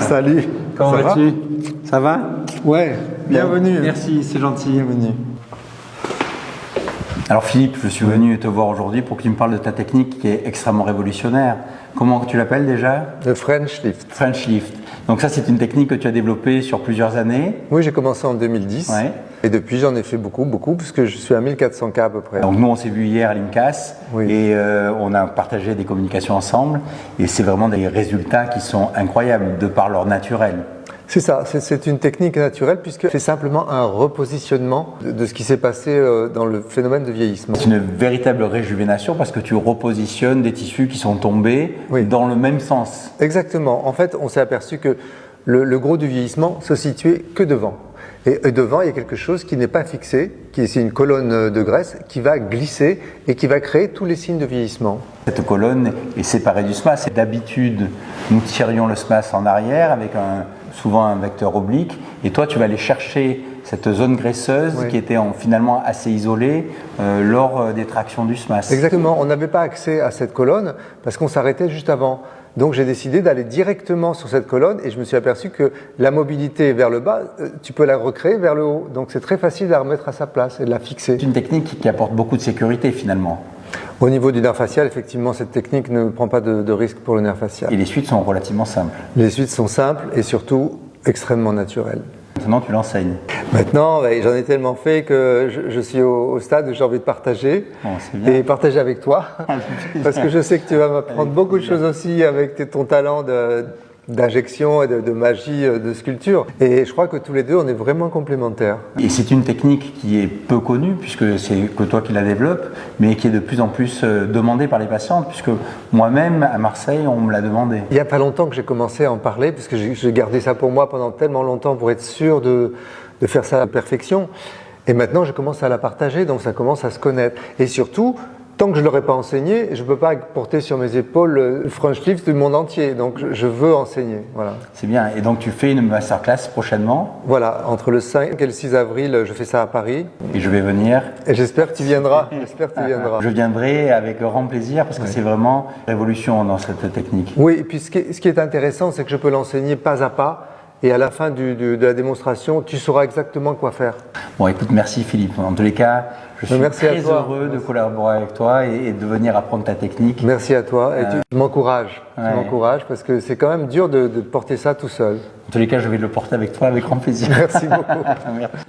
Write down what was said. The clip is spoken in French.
Salut. Comment vas-tu? Ça va? Ouais, bienvenue. Merci, c'est gentil. Bienvenue. Alors Philippe, je suis venu te voir aujourd'hui pour que tu me parles de ta technique qui est extrêmement révolutionnaire. Comment tu l'appelles déjà? Le French Lift. French Lift. Donc ça, c'est une technique que tu as développée sur plusieurs années. Oui, j'ai commencé en 2010. Ouais. Et depuis, j'en ai fait beaucoup, puisque je suis à 1400 cas à peu près. Donc nous, on s'est vu hier à l'IMCAS Oui. et on a partagé des communications ensemble. Et c'est vraiment des résultats qui sont incroyables de par leur naturel. C'est ça, c'est une technique naturelle puisque c'est simplement un repositionnement de ce qui s'est passé dans le phénomène de vieillissement. C'est une véritable réjuvénation parce que tu repositionnes des tissus qui sont tombés dans le même sens. Exactement. En fait, on s'est aperçu que le gros du vieillissement se situait que devant. Et devant, il y a quelque chose qui n'est pas fixé, qui est une colonne de graisse qui va glisser et qui va créer tous les signes de vieillissement. Cette colonne est séparée du SMAS. D'habitude, nous tirions le SMAS en arrière avec souvent un vecteur oblique. Et toi, tu vas aller chercher cette zone graisseuse qui était finalement assez isolée lors des tractions du SMAS. Exactement. On n'avait pas accès à cette colonne parce qu'on s'arrêtait juste avant. Donc j'ai décidé d'aller directement sur cette colonne et je me suis aperçu que la mobilité vers le bas, tu peux la recréer vers le haut. Donc c'est très facile de la remettre à sa place et de la fixer. C'est une technique qui apporte beaucoup de sécurité finalement. Au niveau du nerf facial, effectivement, cette technique ne prend pas de risque pour le nerf facial. Et les suites sont relativement simples. Les suites sont simples et surtout extrêmement naturelles. Maintenant, tu l'enseignes. Maintenant, j'en ai tellement fait que je suis au stade où j'ai envie de partager et partager avec toi parce que je sais que tu vas m'apprendre beaucoup de choses aussi avec ton talent d'injection et de magie de sculpture. Et je crois que tous les deux, on est vraiment complémentaires. Et c'est une technique qui est peu connue, puisque c'est que toi qui la développes, mais qui est de plus en plus demandée par les patientes, puisque moi-même, à Marseille, on me l'a demandé. Il n'y a pas longtemps que j'ai commencé à en parler, parce que j'ai gardé ça pour moi pendant tellement longtemps pour être sûr de faire ça à la perfection. Et maintenant, je commence à la partager, donc ça commence à se connaître. Et surtout, tant que je ne l'aurais pas enseigné, je ne peux pas porter sur mes épaules le French Lift du monde entier. Donc je veux enseigner. Voilà. C'est bien. Et donc tu fais une masterclass prochainement? Voilà, entre le 5 et le 6 avril, je fais ça à Paris. Et je vais venir. Et j'espère que tu viendras. J'espère que tu viendras. Je viendrai avec grand plaisir parce que c'est vraiment révolution dans cette technique. Oui, et puis ce qui est intéressant, c'est que je peux l'enseigner pas à pas. Et à la fin de la démonstration, tu sauras exactement quoi faire. Bon, écoute, merci Philippe. En tous les cas, je suis très heureux de collaborer avec toi et de venir apprendre ta technique. Merci à toi. Et tu m'encourages. Tu m'encourages parce que c'est quand même dur de porter ça tout seul. En tous les cas, je vais le porter avec toi avec grand plaisir. Merci beaucoup. Merci.